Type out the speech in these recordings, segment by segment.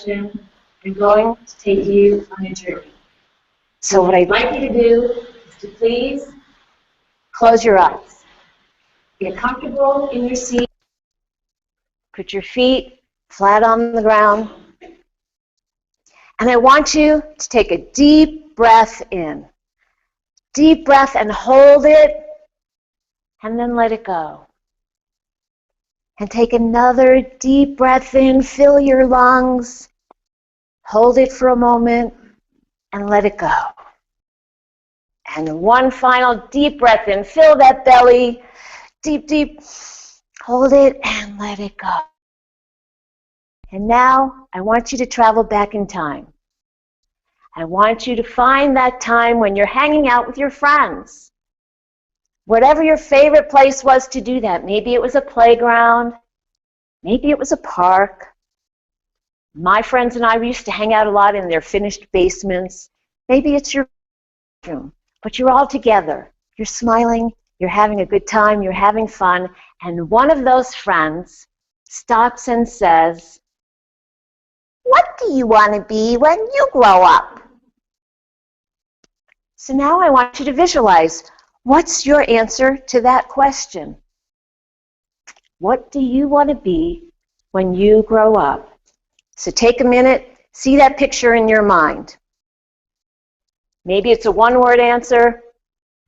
question. I'm going to take you on a journey. So what I'd like you to do is to please close your eyes. Get comfortable in your seat. Put your feet flat on the ground. And I want you to take a deep breath in. Deep breath and hold it, and then let it go. And take another deep breath in, fill your lungs, hold it for a moment, and let it go. And one final deep breath in, fill that belly, deep, deep, hold it, and let it go. And now, I want you to travel back in time. I want you to find that time when you're hanging out with your friends. Whatever your favorite place was to do that. Maybe it was a playground. Maybe it was a park. My friends and I, we used to hang out a lot in their finished basements. Maybe it's your room, but you're all together. You're smiling, you're having a good time, you're having fun, and one of those friends stops and says, "What do you want to be when you grow up?" So now I want you to visualize, what's your answer to that question? What do you want to be when you grow up? So take a minute, see that picture in your mind. Maybe it's a one-word answer.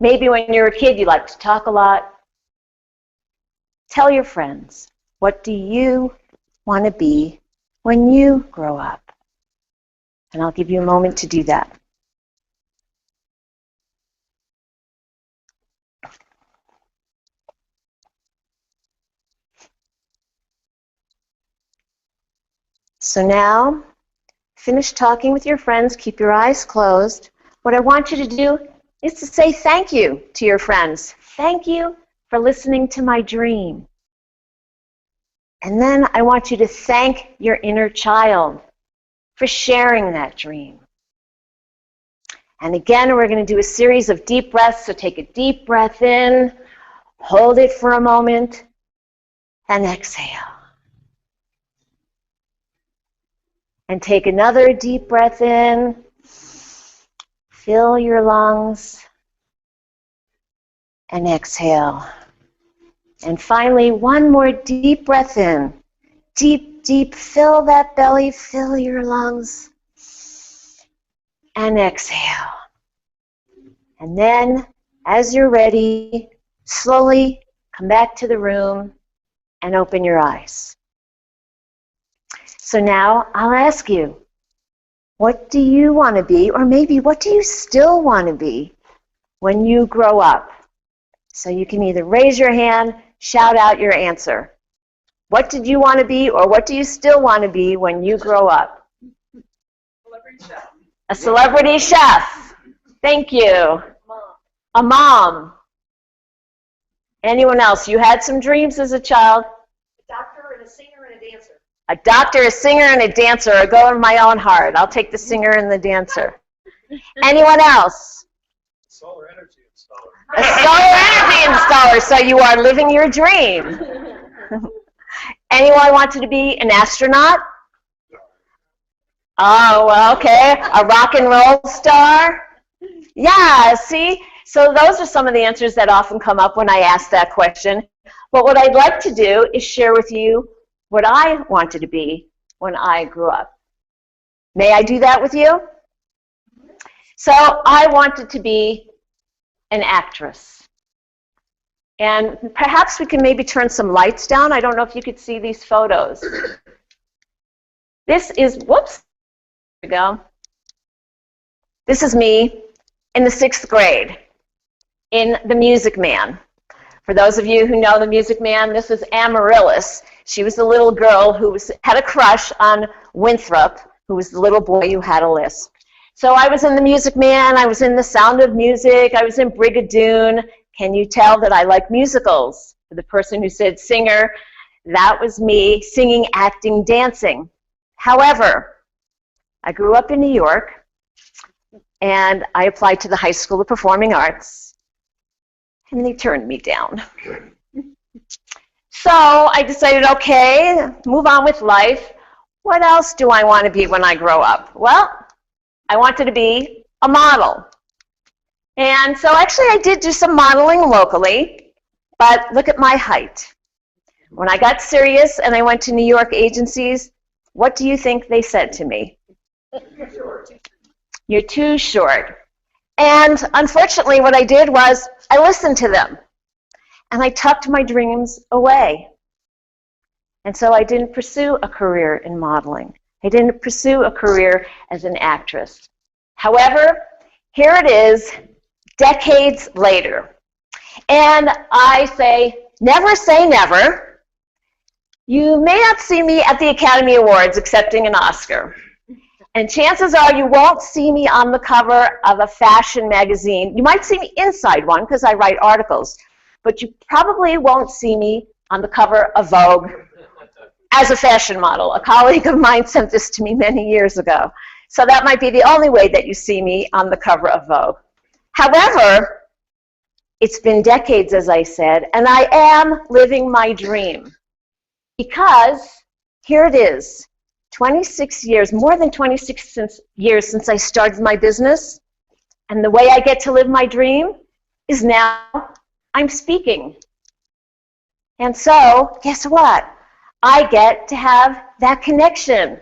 Maybe when you're a kid you like to talk a lot. Tell your friends, what do you want to be when you grow up? And I'll give you a moment to do that. So now, finish talking with your friends, keep your eyes closed. What I want you to do is to say thank you to your friends. Thank you for listening to my dream. And then I want you to thank your inner child for sharing that dream. And again, we're going to do a series of deep breaths. So take a deep breath in, hold it for a moment, and exhale. And take another deep breath in, fill your lungs, and exhale. And finally, one more deep breath in. Deep, deep, fill that belly, fill your lungs, and exhale. And then, as you're ready, slowly come back to the room and open your eyes. So now I'll ask you, what do you want to be, or maybe what do you still want to be when you grow up? So you can either raise your hand, shout out your answer. What did you want to be, or what do you still want to be when you grow up? Celebrity chef. A celebrity chef. Thank you. A mom. Anyone else? You had some dreams as a child? A doctor and a singer and a dancer. A doctor, a singer, and a dancer. I go in my own heart. I'll take the singer and the dancer. Anyone else? Solar energy installer. A solar energy installer. So you are living your dream. Anyone wanted to be an astronaut? Oh, well, okay. A rock and roll star? Yeah, see? So those are some of the answers that often come up when I ask that question. But what I'd like to do is share with you what I wanted to be when I grew up. May I do that with you? So I wanted to be an actress. And perhaps we can maybe turn some lights down. I don't know if you could see these photos. This is, whoops, there we go. This is me in the 6th grade in The Music Man. For those of you who know The Music Man, this was Amaryllis. She was the little girl who had a crush on Winthrop, who was the little boy who had a lisp. So I was in The Music Man, I was in The Sound of Music, I was in Brigadoon. Can you tell that I like musicals? For the person who said singer, that was me singing, acting, dancing. However, I grew up in New York, and I applied to the High School of Performing Arts, and they turned me down. So I decided, okay, move on with life. what else do I want to be when I grow up? Well, I wanted to be a model. And so actually I did do some modeling locally, but look at my height. When I got serious and I went to New York agencies, what do you think they said to me? You're too short. And unfortunately what I did was I listened to them and I tucked my dreams away. And so I didn't pursue a career in modeling. I didn't pursue a career as an actress. However, here it is, decades later. And I say never. You may not see me at the Academy Awards accepting an Oscar. And chances are you won't see me on the cover of a fashion magazine. You might see me inside one because I write articles. But you probably won't see me on the cover of Vogue as a fashion model. A colleague of mine sent this to me many years ago. So that might be the only way that you see me on the cover of Vogue. However, it's been decades, as I said, and I am living my dream. Because here it is, 26 years, more than 26 years since I started my business, and the way I get to live my dream is now I'm speaking. And so, guess what? I get to have that connection.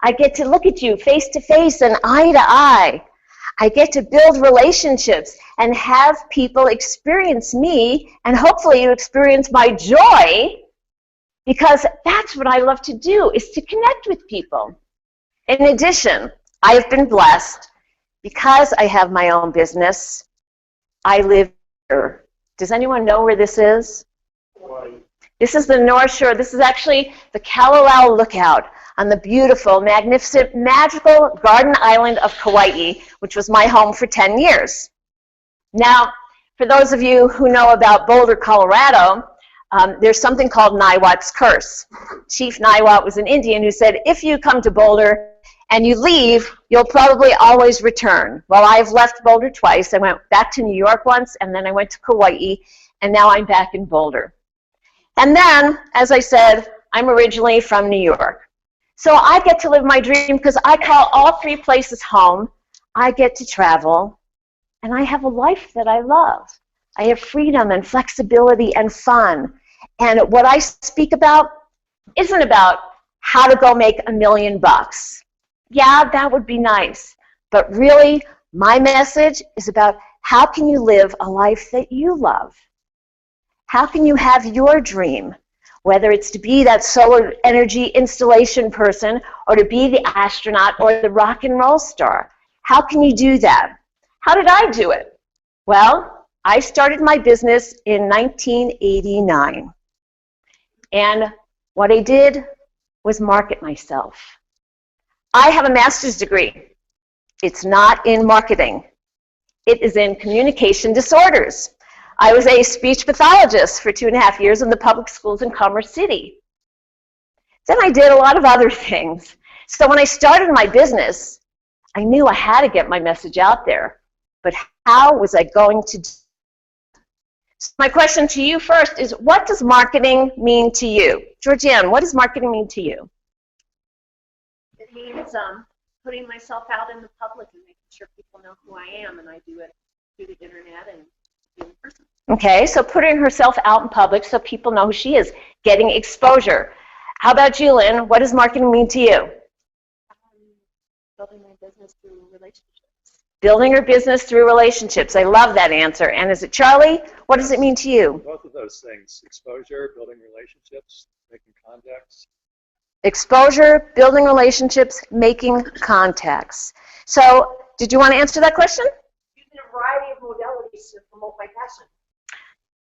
I get to look at you face to face and eye to eye. I get to build relationships and have people experience me, and hopefully you experience my joy, because that's what I love to do, is to connect with people. In addition, I have been blessed because I have my own business. I live here. Does anyone know where this is? This is the North Shore. This is actually the Kalawao Lookout on the beautiful, magnificent, magical Garden Island of Kauai, which was my home for 10 years. Now, for those of you who know about Boulder, Colorado, there's something called Niwat's Curse. Chief Niwat was an Indian who said, if you come to Boulder and you leave, you'll probably always return. Well, I've left Boulder twice. I went back to New York once, and then I went to Kauai, and now I'm back in Boulder. And then, as I said, I'm originally from New York. So I get to live my dream because I call all three places home. I get to travel, and I have a life that I love. I have freedom and flexibility and fun. And what I speak about isn't about how to go make $1 million. Yeah, that would be nice. But really, my message is about how can you live a life that you love? How can you have your dream? Whether it's to be that solar energy installation person or to be the astronaut or the rock and roll star. How can you do that? How did I do it? Well, I started my business in 1989. And what I did was market myself. I have a master's degree. It's not in marketing. It is in communication disorders. I was a speech pathologist for 2.5 years in the public schools in Commerce City. Then I did a lot of other things. So when I started my business, I knew I had to get my message out there. But how was I going to do it? So my question to you first is, what does marketing mean to you? Georgianne, what does marketing mean to you? It means putting myself out in the public and making sure people know who I am, and I do it through the internet and in person. Okay, so putting herself out in public so people know who she is, getting exposure. How about you, Lynn? What does marketing mean to you? Building my business through relationships. Building her business through relationships. I love that answer. And is it Charlie? What does it mean to you? Both of those things, exposure, building relationships, making contacts. Exposure, building relationships, making contacts. So, did you want to answer that question? Using a variety of modalities to promote my passion.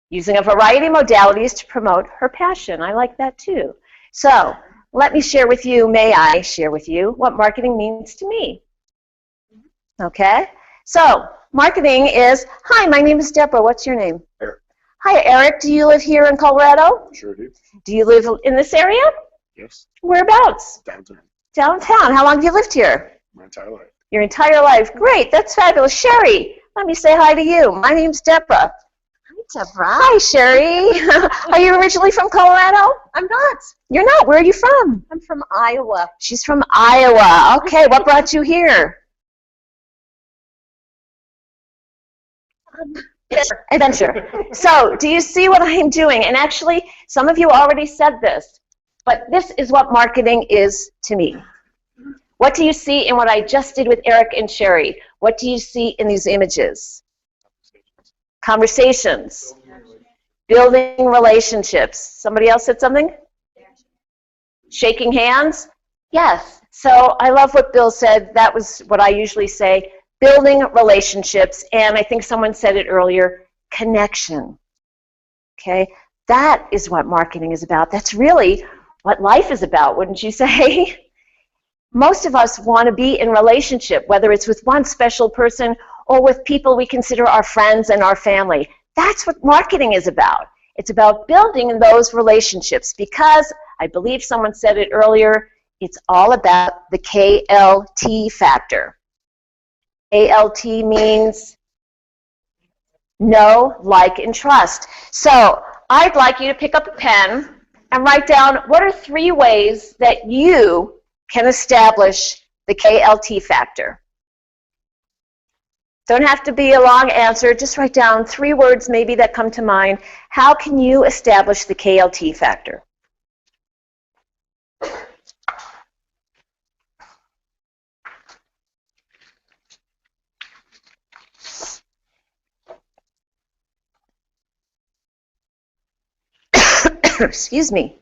Using a variety of modalities to promote her passion. I like that too. So, let me share with you, may I share with you, what marketing means to me. Okay? So, marketing is, hi, my name is Debra. What's your name? Eric. Hi, Eric. Do you live here in Colorado? Sure do. Do you live in this area? Yes. Whereabouts? Downtown. Downtown. How long have you lived here? My entire life. Your entire life. Great. That's fabulous. Sherry, let me say hi to you. My name's Debra. Hi, Debra. Hi, Sherry. Are you originally from Colorado? I'm not. You're not. Where are you from? I'm from Iowa. She's from Iowa. Okay, what brought you here? Adventure. So, do you see what I'm doing? And actually, some of you already said this, but this is what marketing is to me. What do you see in what I just did with Eric and Sherry? What do you see in these images? Conversations. Building relationships. Somebody else said something? Shaking hands? Yes. So I love what Bill said. That was what I usually say. Building relationships. And I think someone said it earlier, connection. Okay? That is what marketing is about. That's really what life is about, wouldn't you say? Most of us want to be in relationship, whether it's with one special person or with people we consider our friends and our family. That's what marketing is about. It's about building those relationships because, I believe someone said it earlier, it's all about the KLT factor. ALT means know, like, and trust. So I'd like you to pick up a pen and write down what are 3 ways that you can establish the KLT factor. Don't have to be a long answer. Just write down 3 words maybe that come to mind. How can you establish the KLT factor? Excuse me.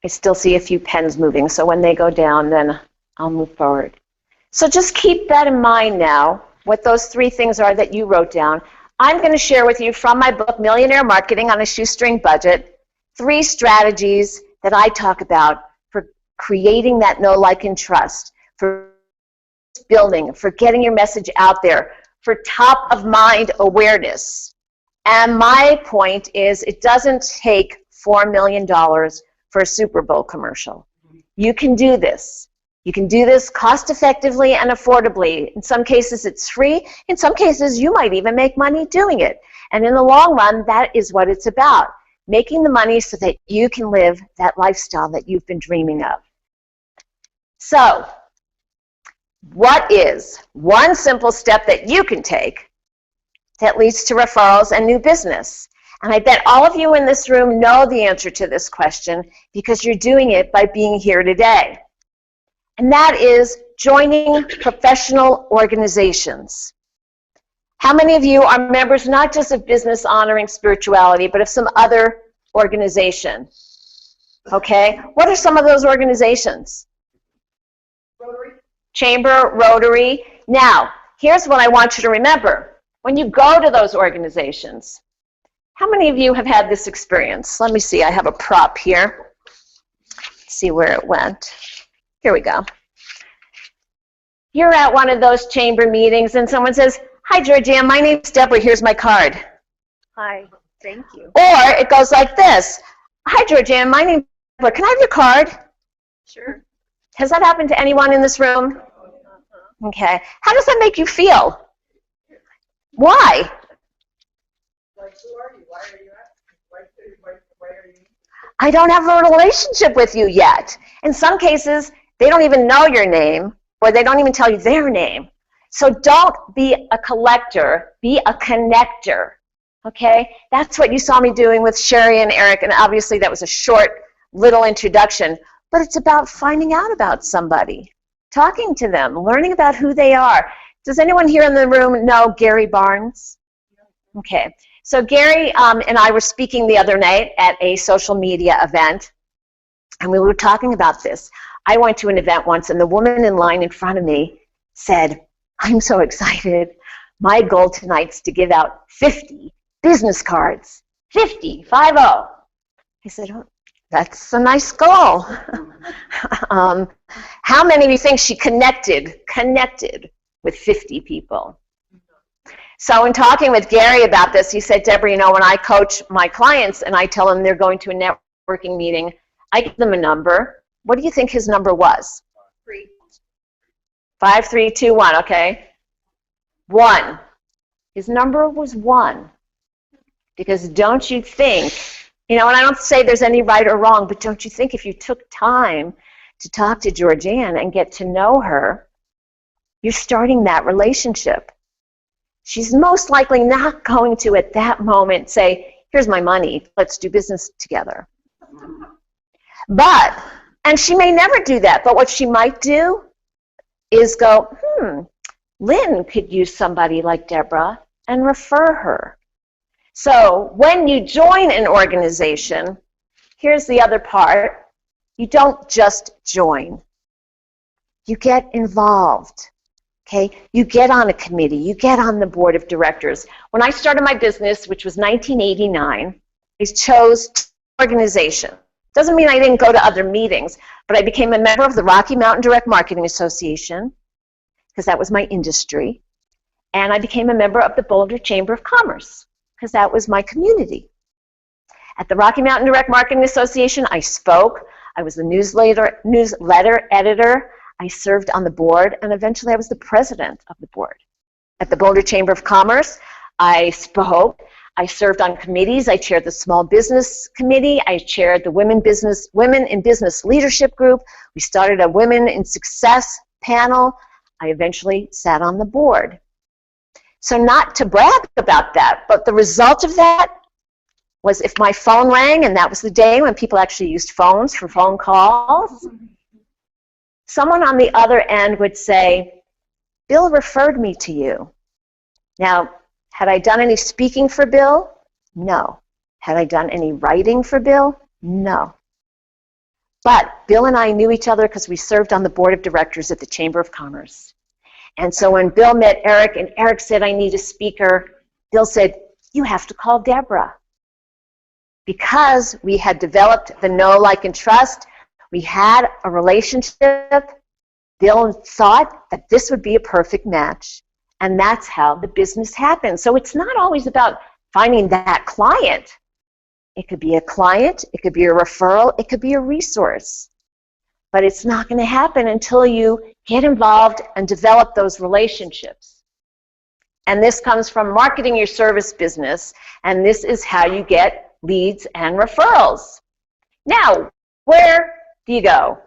I still see a few pens moving, so when they go down, then I'll move forward. So just keep that in mind now, what those 3 things are that you wrote down. I'm going to share with you from my book, Millionaire Marketing on a Shoestring Budget, 3 strategies that I talk about for creating that know, like, and trust, for building, for getting your message out there, for top-of-mind awareness. And my point is it doesn't take $4 million for a Super Bowl commercial. You can do this. You can do this cost-effectively and affordably. In some cases, it's free. In some cases, you might even make money doing it. And in the long run, that is what it's about, making the money so that you can live that lifestyle that you've been dreaming of. So, what is one simple step that you can take that leads to referrals and new business? And I bet all of you in this room know the answer to this question because you're doing it by being here today. And that is joining professional organizations. How many of you are members not just of Business Honoring Spirituality, but of some other organization? Okay, what are some of those organizations? Rotary. Chamber, Rotary. Now, here's what I want you to remember. When you go to those organizations, how many of you have had this experience? Let me see, I have a prop here. Let's see where it went. Here we go. You're at one of those chamber meetings and someone says, "Hi, Georgianne, my name's Debra, here's my card." Hi, thank you. Or it goes like this. "Hi, Georgianne, my name's Debra, can I have your card?" Sure. Has that happened to anyone in this room? Okay. How does that make you feel? Why? Like, who are you? Why are you asking? Why are you? I don't have a relationship with you yet. In some cases, they don't even know your name, or they don't even tell you their name. So don't be a collector, be a connector, okay? That's what you saw me doing with Sherry and Eric, and obviously that was a short little introduction, but it's about finding out about somebody, talking to them, learning about who they are. Does anyone here in the room know Gary Barnes? Okay. So Gary and I were speaking the other night at a social media event, and we were talking about this. I went to an event once, and the woman in line in front of me said, "I'm so excited. My goal tonight's to give out 50 business cards. 50, 50. I said, "Oh, that's a nice goal." How many of you think she connected with 50 people. So in talking with Gary about this, he said, Debra, you know, when I coach my clients and I tell them they're going to a networking meeting, I give them a number. What do you think his number was? 3. 5, 3, 2, 1, okay. 1. His number was 1. Because don't you think, you know, and I don't say there's any right or wrong, but don't you think if you took time to talk to Georgianne and get to know her, you're starting that relationship. She's most likely not going to, at that moment, say, here's my money, let's do business together. But, and she may never do that, but what she might do is go, Lynn could use somebody like Debra and refer her. So when you join an organization, here's the other part. You don't just join. You get involved. Okay? You get on a committee. You get on the board of directors. When I started my business, which was 1989, I chose organization. Doesn't mean I didn't go to other meetings, but I became a member of the Rocky Mountain Direct Marketing Association, because that was my industry, and I became a member of the Boulder Chamber of Commerce, because that was my community. At the Rocky Mountain Direct Marketing Association, I spoke. I was the newsletter editor. I served on the board, and eventually I was the president of the board. At the Boulder Chamber of Commerce, I spoke. I served on committees. I chaired the Small Business Committee. I chaired the Women in Business Leadership Group. We started a Women in Success panel. I eventually sat on the board. So not to brag about that, but the result of that was if my phone rang, and that was the day when people actually used phones for phone calls, someone on the other end would say, Bill referred me to you. Now, had I done any speaking for Bill? No. Had I done any writing for Bill? No. But Bill and I knew each other because we served on the board of directors at the Chamber of Commerce. And so when Bill met Eric and Eric said, I need a speaker, Bill said, you have to call Debra. Because we had developed the know, like, and trust, we had a relationship, Bill thought that this would be a perfect match. And that's how the business happens. So it's not always about finding that client. It could be a client, it could be a referral, it could be a resource. But it's not going to happen until you get involved and develop those relationships. And this comes from marketing your service business, and this is how you get leads and referrals. Now, where do you go?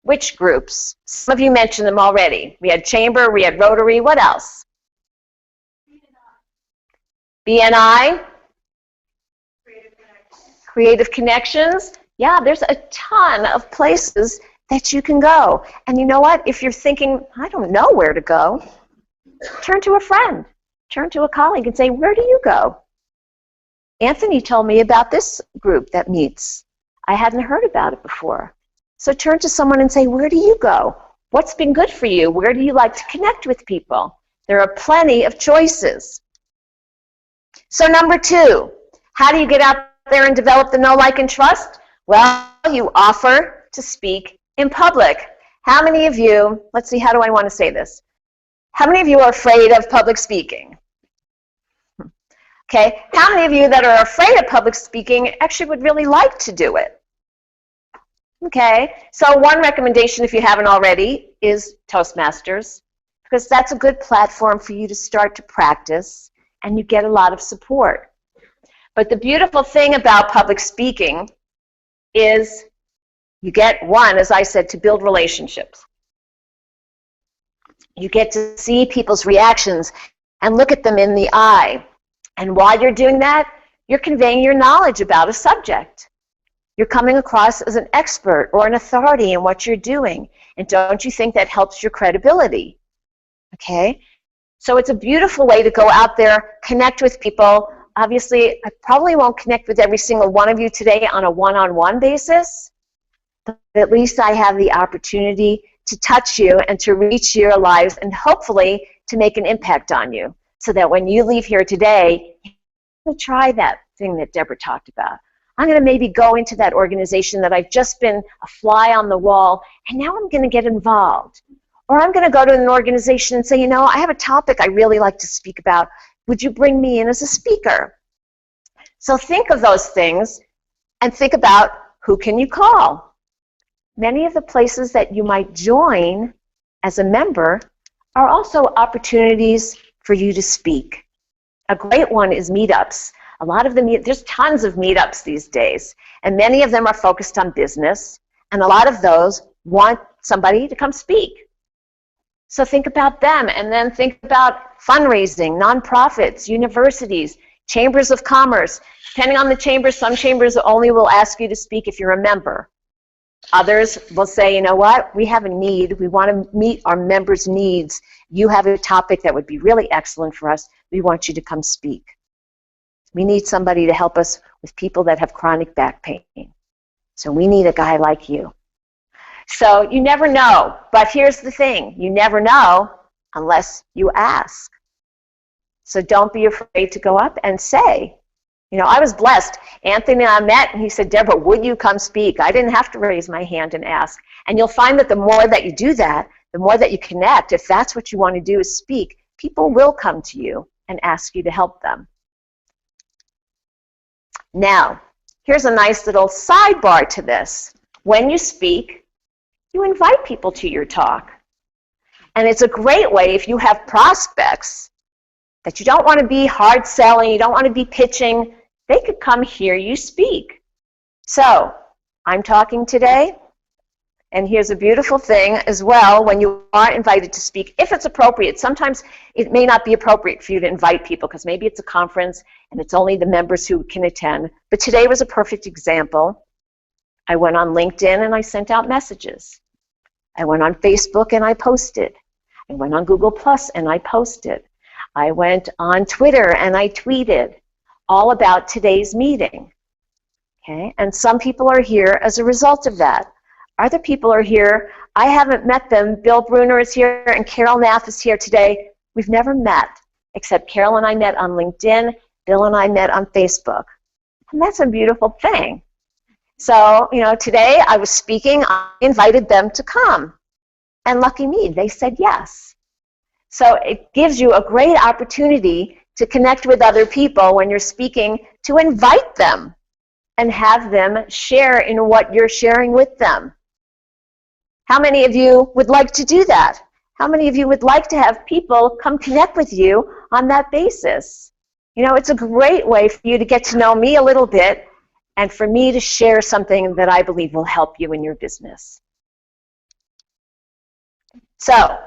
Which groups? Some of you mentioned them already. We had Chamber, we had Rotary, what else? BNI? Creative Connections. Yeah, there's a ton of places that you can go. And you know what? If you're thinking, I don't know where to go, turn to a friend, turn to a colleague and say, where do you go? Anthony told me about this group that meets. I hadn't heard about it before. So turn to someone and say, where do you go? What's been good for you? Where do you like to connect with people? There are plenty of choices. So number 2, how do you get out there and develop the know, like, and trust? Well, you offer to speak in public. How many of you, let's see, how do I want to say this? How many of you are afraid of public speaking? Okay, how many of you that are afraid of public speaking actually would really like to do it? Okay, so one recommendation, if you haven't already, is Toastmasters, because that's a good platform for you to start to practice, and you get a lot of support. But the beautiful thing about public speaking is you get, one, as I said, to build relationships. You get to see people's reactions and look at them in the eye. And while you're doing that, you're conveying your knowledge about a subject. You're coming across as an expert or an authority in what you're doing. And don't you think that helps your credibility? Okay? So it's a beautiful way to go out there, connect with people. Obviously, I probably won't connect with every single one of you today on a one-on-one basis, but at least I have the opportunity to touch you and to reach your lives and hopefully to make an impact on you so that when you leave here today, you're going to try that thing that Debra talked about. I'm going to maybe go into that organization that I've just been a fly on the wall, and now I'm going to get involved. Or I'm going to go to an organization and say, you know, I have a topic I really like to speak about. Would you bring me in as a speaker? So think of those things and think about who can you call. Many of the places that you might join as a member are also opportunities for you to speak. A great one is meetups. A lot of them, there's tons of meetups these days, and many of them are focused on business, and a lot of those want somebody to come speak. So think about them, and then think about fundraising, nonprofits, universities, chambers of commerce. Depending on the chamber, some chambers only will ask you to speak if you're a member. Others will say, you know what, we have a need. We want to meet our members' needs. You have a topic that would be really excellent for us. We want you to come speak. We need somebody to help us with people that have chronic back pain. So we need a guy like you. So you never know, but here's the thing. You never know unless you ask. So don't be afraid to go up and say. You know, I was blessed. Anthony and I met, and he said, Deborah, would you come speak? I didn't have to raise my hand and ask. And you'll find that the more that you do that, the more that you connect, if that's what you want to do is speak, people will come to you and ask you to help them. Now, here's a nice little sidebar to this. When you speak, you invite people to your talk. And it's a great way if you have prospects that you don't want to be hard selling, you don't want to be pitching, they could come hear you speak. So, I'm talking today, and here's a beautiful thing as well when you are invited to speak, if it's appropriate. Sometimes it may not be appropriate for you to invite people because maybe it's a conference and it's only the members who can attend. But today was a perfect example. I went on LinkedIn and I sent out messages. I went on Facebook and I posted. I went on Google Plus and I posted. I went on Twitter and I tweeted all about today's meeting. Okay? And some people are here as a result of that. Other people are here. I haven't met them. Bill Bruner is here and Carol Nath is here today. We've never met, except Carol and I met on LinkedIn, Bill and I met on Facebook. And that's a beautiful thing. So, you know, today I was speaking, I invited them to come. And lucky me, they said yes. So it gives you a great opportunity to connect with other people when you're speaking, to invite them and have them share in what you're sharing with them. How many of you would like to do that? How many of you would like to have people come connect with you on that basis? You know, it's a great way for you to get to know me a little bit and for me to share something that I believe will help you in your business. So,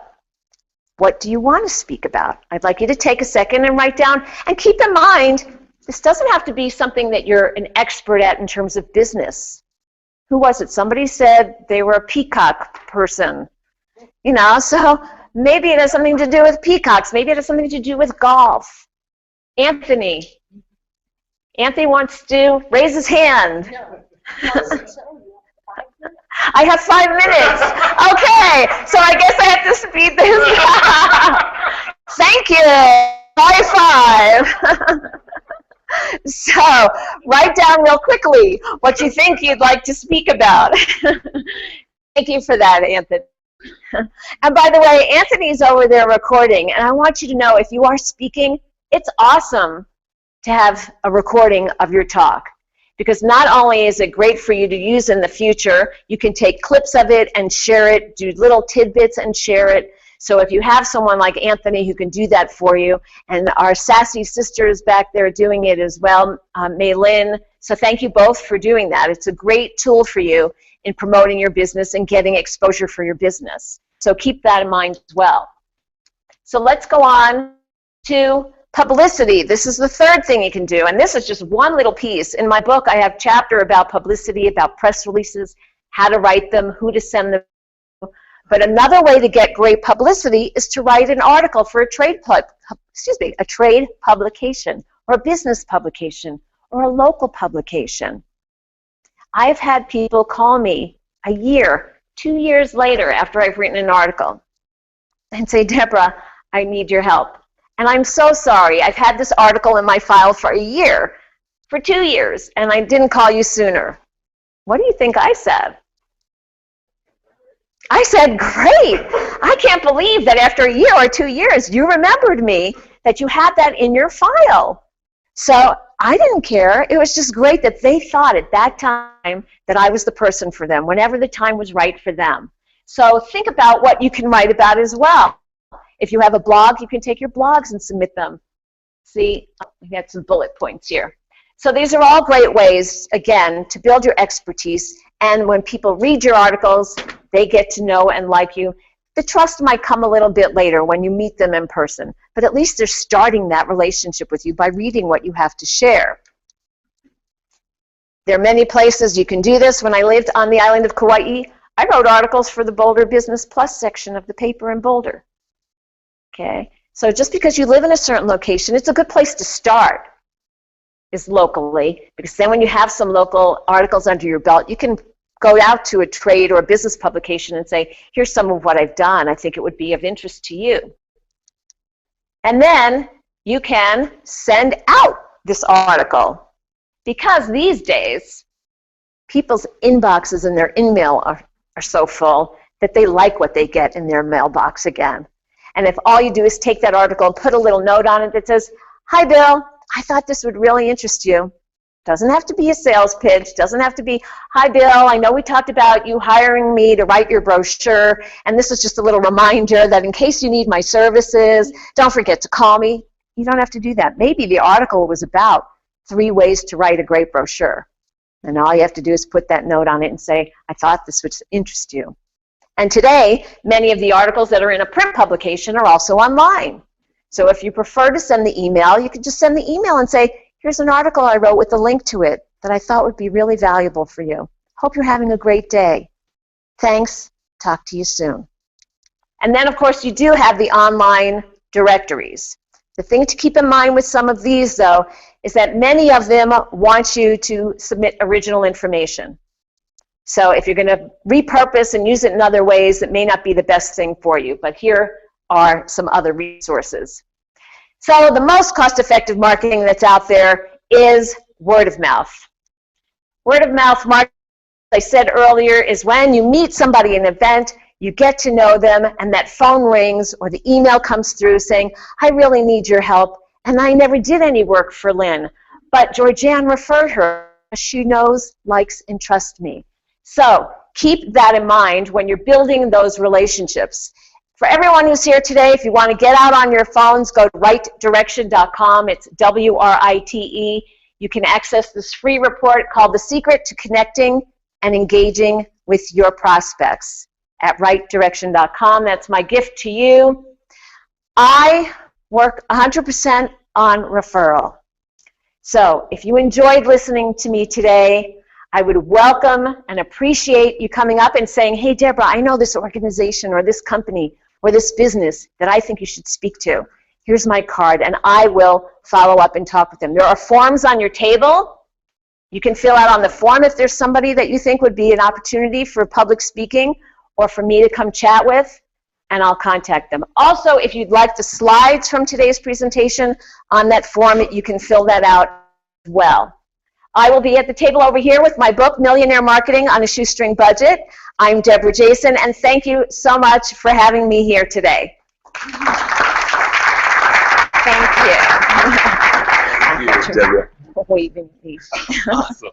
what do you want to speak about? I'd like you to take a second and write down, and keep in mind, this doesn't have to be something that you're an expert at in terms of business. Who was it? Somebody said they were a peacock person. You know, so maybe it has something to do with peacocks. Maybe it has something to do with golf. Anthony wants to raise his hand. I have 5 minutes. Okay, so I guess I have to speed this up. Thank you. High five. So, write down real quickly what you think you'd like to speak about. Thank you for that, Anthony. And by the way, Anthony's over there recording, and I want you to know if you are speaking, it's awesome to have a recording of your talk. Because not only is it great for you to use in the future, you can take clips of it and share it, do little tidbits and share it. So if you have someone like Anthony who can do that for you, and our sassy sister is back there doing it as well, Maylin. So thank you both for doing that. It's a great tool for you in promoting your business and getting exposure for your business. So keep that in mind as well. So let's go on to publicity. This is the third thing you can do, and this is just one little piece. In my book, I have a chapter about publicity, about press releases, how to write them, who to send them to. But another way to get great publicity is to write an article for a trade publication, or a business publication, or a local publication. I've had people call me a year, 2 years later after I've written an article and say, Deborah, I need your help. And I'm so sorry. I've had this article in my file for a year, for 2 years, and I didn't call you sooner. What do you think I said? I said, great. I can't believe that after a year or 2 years, you remembered me, that you had that in your file. So I didn't care. It was just great that they thought at that time that I was the person for them, whenever the time was right for them. So think about what you can write about as well. If you have a blog, you can take your blogs and submit them. See, we got some bullet points here. So these are all great ways, again, to build your expertise. And when people read your articles, they get to know and like you. The trust might come a little bit later when you meet them in person, but at least they're starting that relationship with you by reading what you have to share. There are many places you can do this. When I lived on the island of Kauai, I wrote articles for the Boulder Business Plus section of the paper in Boulder. Okay, so just because you live in a certain location, it's a good place to start, is locally, because then when you have some local articles under your belt, you can go out to a trade or a business publication and say, here's some of what I've done. I think it would be of interest to you. And then you can send out this article, because these days, people's inboxes and their email are so full that they like what they get in their mailbox again. And if all you do is take that article and put a little note on it that says, hi, Bill, I thought this would really interest you. Doesn't have to be a sales pitch. Doesn't have to be, hi, Bill, I know we talked about you hiring me to write your brochure, and this is just a little reminder that in case you need my services, don't forget to call me. You don't have to do that. Maybe the article was about 3 ways to write a great brochure. And all you have to do is put that note on it and say, I thought this would interest you. And today, many of the articles that are in a print publication are also online. So if you prefer to send the email, you can just send the email and say, here's an article I wrote with a link to it that I thought would be really valuable for you. Hope you're having a great day. Thanks. Talk to you soon. And then, of course, you do have the online directories. The thing to keep in mind with some of these, though, is that many of them want you to submit original information. So if you're going to repurpose and use it in other ways, it may not be the best thing for you. But here are some other resources. So the most cost-effective marketing that's out there is word of mouth. Word of mouth marketing, as I said earlier, is when you meet somebody at an event, you get to know them, and that phone rings or the email comes through saying, I really need your help, and I never did any work for Lynn, but Georgianne referred her. She knows, likes, and trusts me. So keep that in mind when you're building those relationships. For everyone who's here today, if you want to get out on your phones, go to rightdirection.com. It's WRITE. You can access this free report called The Secret to Connecting and Engaging with Your Prospects at rightdirection.com. That's my gift to you. I work 100% on referral. So if you enjoyed listening to me today, I would welcome and appreciate you coming up and saying, hey, Debra, I know this organization or this company or this business that I think you should speak to. Here's my card, and I will follow up and talk with them. There are forms on your table. You can fill out on the form if there's somebody that you think would be an opportunity for public speaking or for me to come chat with, and I'll contact them. Also, if you'd like the slides from today's presentation on that form, you can fill that out as well. I will be at the table over here with my book, Millionaire Marketing on a Shoestring Budget. I'm Debra Jason, and thank you so much for having me here today. Thank you, Debra. Waving, please. Awesome.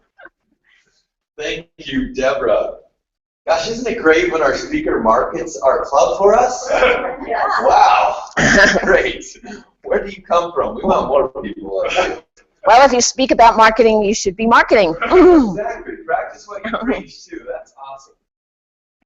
Thank you, Debra. Gosh, isn't it great when our speaker markets our club for us? Yes. Wow, great. Where do you come from? We want more people like you. Well, if you speak about marketing, you should be marketing. Exactly. Practice what you preach, too.